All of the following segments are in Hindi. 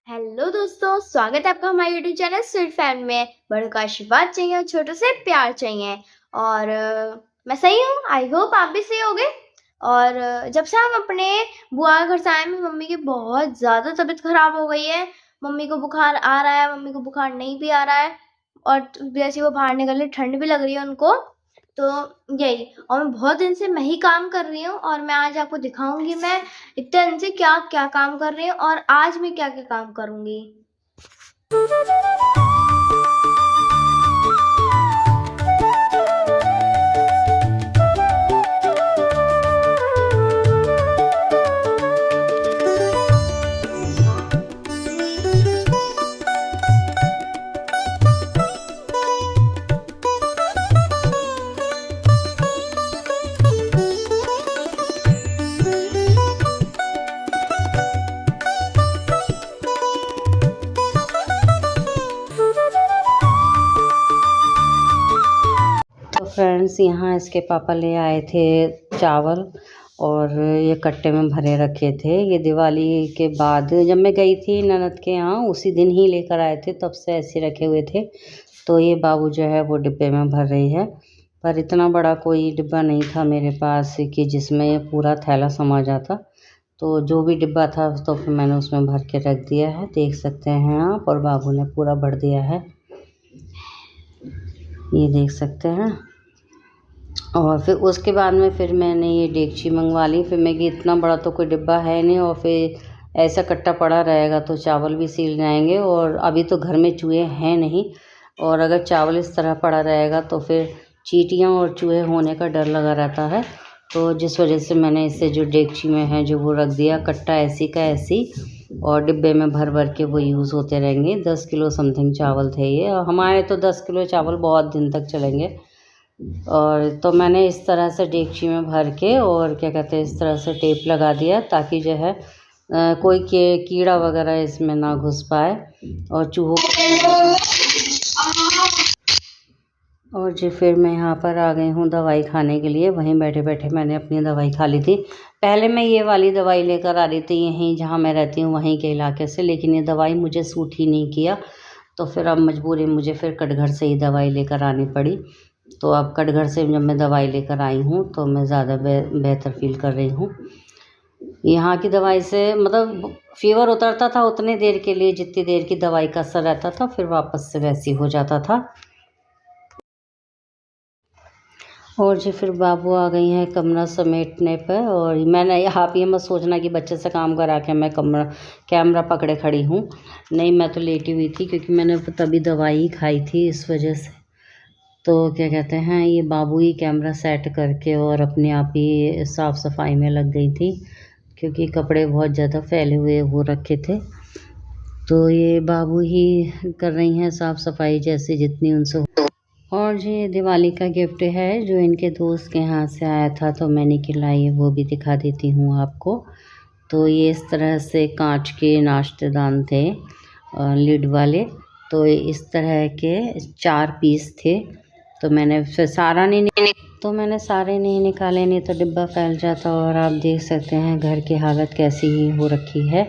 हेलो दोस्तों, स्वागत है आपका हमारे यूट्यूब चैनल स्वीट फैन में। बड़ों का आशीर्वाद चाहिए और छोटों से प्यार चाहिए। और मैं सही हूँ, आई होप आप भी सही होगे। और जब से हम अपने बुआ के घर से आए हैं, मम्मी की बहुत ज़्यादा तबीयत खराब हो गई है। मम्मी को बुखार आ रहा है, मम्मी को बुखार नहीं भी आ रहा है। और जैसे वो बाहर निकल रही, ठंड भी लग रही है उनको। तो यही, और मैं बहुत दिन से मैं ही काम कर रही हूँ और मैं आज आपको दिखाऊंगी मैं इतने दिन से क्या क्या काम कर रही हूँ और आज मैं क्या क्या काम करूंगी। फ्रेंड्स, यहाँ इसके पापा ले आए थे चावल और ये कट्टे में भरे रखे थे। ये दिवाली के बाद जब मैं गई थी ननद के यहाँ, उसी दिन ही लेकर आए थे, तब से ऐसे रखे हुए थे। तो ये बाबू जो है वो डिब्बे में भर रही है, पर इतना बड़ा कोई डिब्बा नहीं था मेरे पास कि जिसमें ये पूरा थैला समा जाता। तो जो भी डिब्बा था तो फिर मैंने उसमें भर के रख दिया है, देख सकते हैं आप। और बाबू ने पूरा भर दिया है, ये देख सकते हैं। और फिर उसके बाद में फिर मैंने ये डेगची मंगवा ली। फिर मैं कि इतना बड़ा तो कोई डिब्बा है नहीं, और फिर ऐसा कट्टा पड़ा रहेगा तो चावल भी सील जाएंगे। और अभी तो घर में चूहे हैं नहीं, और अगर चावल इस तरह पड़ा रहेगा तो फिर चींटियाँ और चूहे होने का डर लगा रहता है। तो जिस वजह से मैंने इसे जो डेगची में है जो वो रख दिया, कट्टा ऐसी का ऐसी, और डिब्बे में भर भर के वो यूज़ होते रहेंगे। 10 किलो समथिंग चावल थे ये, और हमारे तो 10 किलो चावल बहुत दिन तक चलेंगे। और तो मैंने इस तरह से डेगची में भर के, और क्या कहते हैं, इस तरह से टेप लगा दिया ताकि जो है कोई कीड़ा वगैरह इसमें ना घुस पाए और चूहों। और जी फिर मैं यहाँ पर आ गई हूँ दवाई खाने के लिए। वहीं बैठे बैठे मैंने अपनी दवाई खा ली थी। पहले मैं ये वाली दवाई लेकर आ रही थी यहीं जहाँ मैं रहती हूँ वहीं के इलाके से, लेकिन ये दवाई मुझे सूट ही नहीं किया। तो फिर अब मजबूरी मुझे फिर कटघर से ही दवाई लेकर आनी पड़ी। तो अब कटघर से जब मैं दवाई लेकर आई हूँ तो मैं ज़्यादा बेहतर फील कर रही हूँ। यहाँ की दवाई से मतलब फीवर उतरता था उतनी देर के लिए जितनी देर की दवाई का असर रहता था, फिर वापस से वैसी हो जाता था। और जी फिर बाबू आ गई हैं कमरा समेटने पर। और मैंने, आप ये मत सोचना कि बच्चे से काम करा के मैं कैमरा पकड़े खड़ी हूँ। नहीं, मैं तो लेटी हुई थी क्योंकि मैंने तभी दवाई खाई थी, इस वजह से। तो क्या कहते हैं, ये बाबू ही कैमरा सेट करके और अपने आप ही साफ़ सफाई में लग गई थी, क्योंकि कपड़े बहुत ज़्यादा फैले हुए हो रखे थे। तो ये बाबू ही कर रही हैं साफ़ सफाई जैसे जितनी उनसे। और ये दिवाली का गिफ्ट है जो इनके दोस्त के यहाँ से आया था, तो मैंने खिलाई है, वो भी दिखा देती हूँ आपको। तो ये इस तरह से कांच के नाश्तेदान थे, लिड वाले। तो इस तरह के 4 पीस थे। तो मैंने फिर सारे नहीं निकाले, नहीं तो डिब्बा फैल जाता। और आप देख सकते हैं घर की हालत कैसी ही हो रखी है।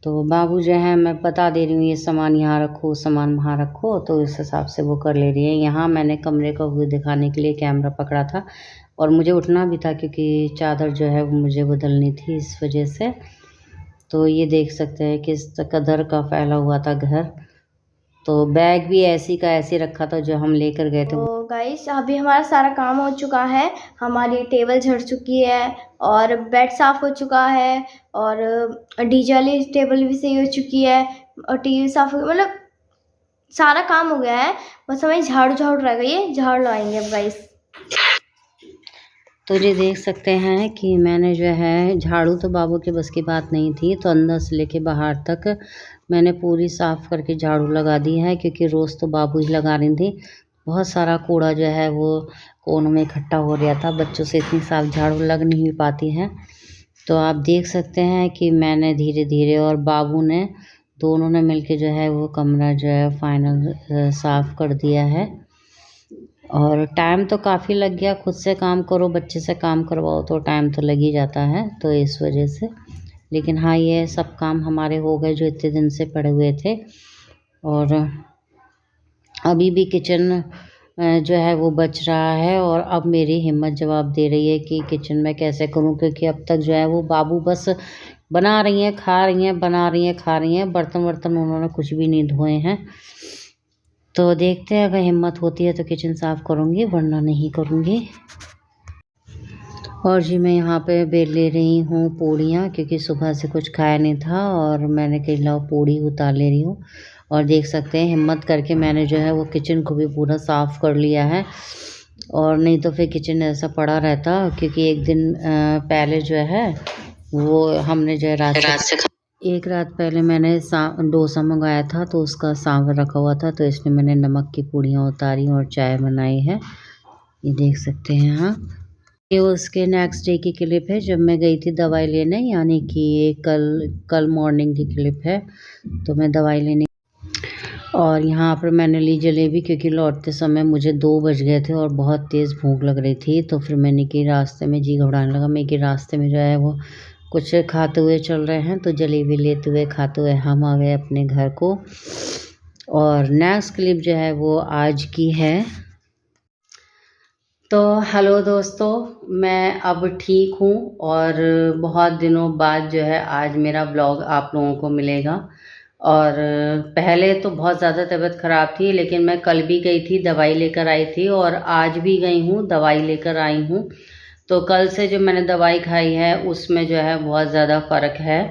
तो बाबू जो है, मैं बता दे रही हूँ ये सामान यहाँ रखो, सामान वहाँ रखो, तो इस हिसाब से वो कर ले रही है। यहाँ मैंने कमरे का व्यू दिखाने के लिए कैमरा पकड़ा था, और मुझे उठना भी था क्योंकि चादर जो है वो मुझे बदलनी थी, इस वजह से। तो ये देख सकते हैं किस कदर का फैला हुआ था घर। तो बैग भी ऐसी का ऐसी रखा था जो हम लेकर गए थे। तो गाइस, अभी हमारा सारा काम हो चुका है। हमारी टेबल झड़ चुकी है और बेड साफ़ हो चुका है, और डीजे वाली टेबल भी सही हो चुकी है, और टीवी साफ़ हो, मतलब सारा काम हो गया है। बस हमें झाड़ू रह गई है, झाड़ू लगाएंगे अब गाइस। तो ये देख सकते हैं कि मैंने जो है, झाड़ू तो बाबू के बस की बात नहीं थी, तो अंदर से लेके बाहर तक मैंने पूरी साफ़ करके झाड़ू लगा दी है, क्योंकि रोज़ तो बाबू ही लगा रही थी। बहुत सारा कूड़ा जो है वो कोनों में इकट्ठा हो गया था, बच्चों से इतनी साफ झाड़ू लग नहीं पाती है। तो आप देख सकते हैं कि मैंने धीरे धीरे और बाबू ने, दोनों ने मिलके जो है वो कमरा जो है फाइनल साफ़ कर दिया है। और टाइम तो काफ़ी लग गया, खुद से काम करो, बच्चे से काम करवाओ तो टाइम तो लग ही जाता है। तो इस वजह से लेकिन हाँ, ये सब काम हमारे हो गए जो इतने दिन से पड़े हुए थे। और अभी भी किचन जो है वो बच रहा है, और अब मेरी हिम्मत जवाब दे रही है कि किचन में कैसे करूं, क्योंकि अब तक जो है वो बाबू बस बना रही हैं, खा रही हैं, बना रही हैं, खा रही हैं। बर्तन वर्तन उन्होंने कुछ भी नहीं धोए हैं। तो देखते हैं, अगर हिम्मत होती है तो किचन साफ़ करूँगी, वरना नहीं करूँगी। और जी मैं यहाँ पे बेल ले रही हूँ पूड़ियाँ, क्योंकि सुबह से कुछ खाया नहीं था, और मैंने कही लाओ पूड़ी उतार ले रही हूँ। और देख सकते हैं हिम्मत करके मैंने जो है वो किचन को भी पूरा साफ़ कर लिया है, और नहीं तो फिर किचन ऐसा पड़ा रहता। क्योंकि एक दिन पहले जो है वो हमने जो है एक रात पहले मैंने डोसा मंगाया था, तो उसका सांभर रखा हुआ था, तो इसमें मैंने नमक की पूड़ियाँ उतारी और चाय बनाई है। ये देख सकते हैं आप। ये उसके नेक्स्ट डे की क्लिप है, जब मैं गई थी दवाई लेने, यानी कि ये कल मॉर्निंग की क्लिप है। तो मैं दवाई लेने, और यहाँ पर मैंने ली जलेबी, क्योंकि लौटते समय मुझे 2 बज गए थे और बहुत तेज़ भूख लग रही थी। तो फिर मैंने कि रास्ते में जी घबराने लगा, मैं कि रास्ते में जो है वो कुछ खाते हुए चल रहे हैं, तो जलेबी लेते हुए खाते हुए हम आ गए अपने घर को। और नेक्स्ट क्लिप जो है वो आज की है। तो हेलो दोस्तों, मैं अब ठीक हूँ, और बहुत दिनों बाद जो है आज मेरा ब्लॉग आप लोगों को मिलेगा। और पहले तो बहुत ज़्यादा तबीयत ख़राब थी, लेकिन मैं कल भी गई थी, दवाई लेकर आई थी, और आज भी गई हूँ, दवाई लेकर आई हूँ। तो कल से जो मैंने दवाई खाई है उसमें जो है बहुत ज़्यादा फ़र्क है।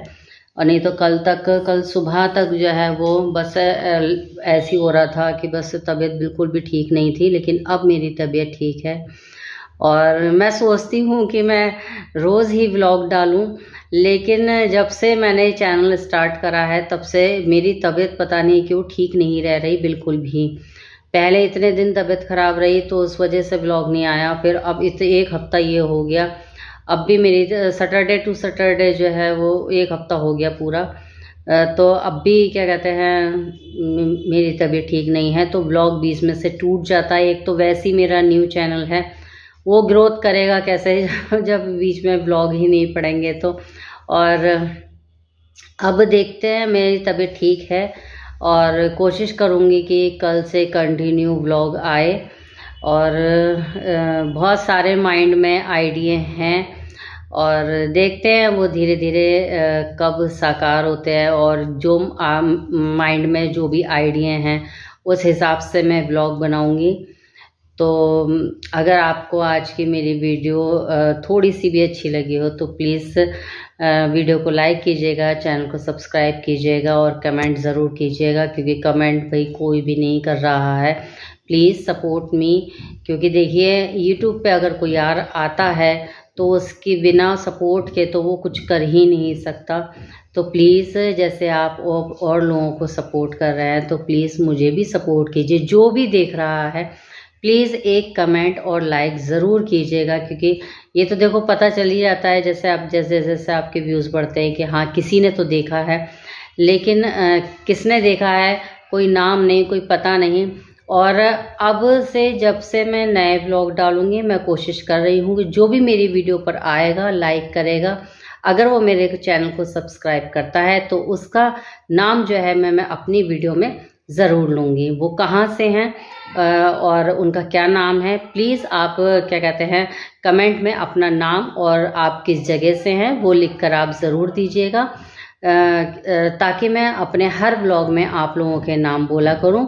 और नहीं तो कल सुबह तक जो है वो बस ऐसी हो रहा था कि बस तबीयत बिल्कुल भी ठीक नहीं थी, लेकिन अब मेरी तबीयत ठीक है। और मैं सोचती हूँ कि मैं रोज़ ही व्लॉग डालूँ, लेकिन जब से मैंने चैनल स्टार्ट करा है तब से मेरी तबीयत पता नहीं क्यों ठीक नहीं रह रही बिल्कुल भी। पहले इतने दिन तबीयत ख़राब रही तो उस वजह से व्लॉग नहीं आया, फिर अब एक हफ़्ता ये हो गया। अब भी मेरी सैटरडे टू सैटरडे जो है वो 1 हफ़्ता हो गया पूरा। तो अब भी क्या कहते हैं मेरी तबीयत ठीक नहीं है, तो व्लॉग बीच में से टूट जाता है। एक तो वैसे ही मेरा न्यू चैनल है, वो ग्रोथ करेगा कैसे जब बीच में व्लॉग ही नहीं पड़ेंगे तो। और अब देखते हैं, मेरी तबीयत ठीक है, और कोशिश करूँगी कि कल से कंटिन्यू व्लॉग आए। और बहुत सारे माइंड में आइडिया हैं, और देखते हैं वो धीरे धीरे कब साकार होते हैं। और जो माइंड में जो भी आइडिया हैं उस हिसाब से मैं व्लॉग बनाऊँगी। तो अगर आपको आज की मेरी वीडियो थोड़ी सी भी अच्छी लगी हो तो प्लीज़ वीडियो को लाइक कीजिएगा, चैनल को सब्सक्राइब कीजिएगा, और कमेंट ज़रूर कीजिएगा, क्योंकि कमेंट भाई कोई भी नहीं कर रहा है। प्लीज़ सपोर्ट मी, क्योंकि देखिए यूट्यूब पे अगर कोई यार आता है तो उसकी बिना सपोर्ट के तो वो कुछ कर ही नहीं सकता। तो प्लीज़ जैसे आप और लोगों को सपोर्ट कर रहे हैं, तो प्लीज़ मुझे भी सपोर्ट कीजिए। जो भी देख रहा है प्लीज़ एक कमेंट और लाइक ज़रूर कीजिएगा, क्योंकि ये तो देखो पता चल ही जाता है जैसे जैसे आपके व्यूज़ बढ़ते हैं कि हाँ किसी ने तो देखा है, लेकिन किसने देखा है कोई नाम नहीं, कोई पता नहीं। और अब से जब से मैं नए व्लॉग डालूँगी, मैं कोशिश कर रही हूँ कि जो भी मेरी वीडियो पर आएगा लाइक करेगा, अगर वो मेरे चैनल को सब्सक्राइब करता है तो उसका नाम जो है मैं अपनी वीडियो में ज़रूर लूँगी। वो कहाँ से हैं और उनका क्या नाम है, प्लीज़ आप क्या कहते हैं कमेंट में अपना नाम और आप किस जगह से हैं वो लिखकर आप ज़रूर दीजिएगा, ताकि मैं अपने हर व्लॉग में आप लोगों के नाम बोला करूं।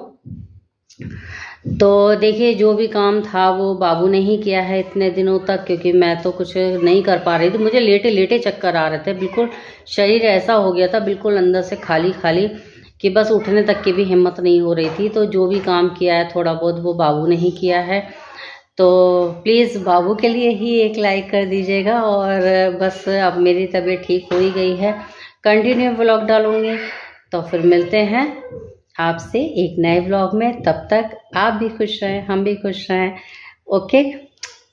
तो देखिए जो भी काम था वो बाबू ने ही किया है इतने दिनों तक, क्योंकि मैं तो कुछ नहीं कर पा रही थी। मुझे लेटे लेटे चक्कर आ रहे थे, बिल्कुल शरीर ऐसा हो गया था बिल्कुल अंदर से खाली खाली कि बस उठने तक की भी हिम्मत नहीं हो रही थी। तो जो भी काम किया है थोड़ा बहुत वो बाबू ने ही किया है। तो प्लीज़ बाबू के लिए ही एक लाइक कर दीजिएगा। और बस अब मेरी तबीयत ठीक हो ही गई है, कंटिन्यू व्लॉग डालूँगी। तो फिर मिलते हैं आपसे एक नए व्लॉग में, तब तक आप भी खुश रहें, हम भी खुश रहें। Okay,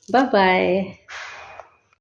bye bye.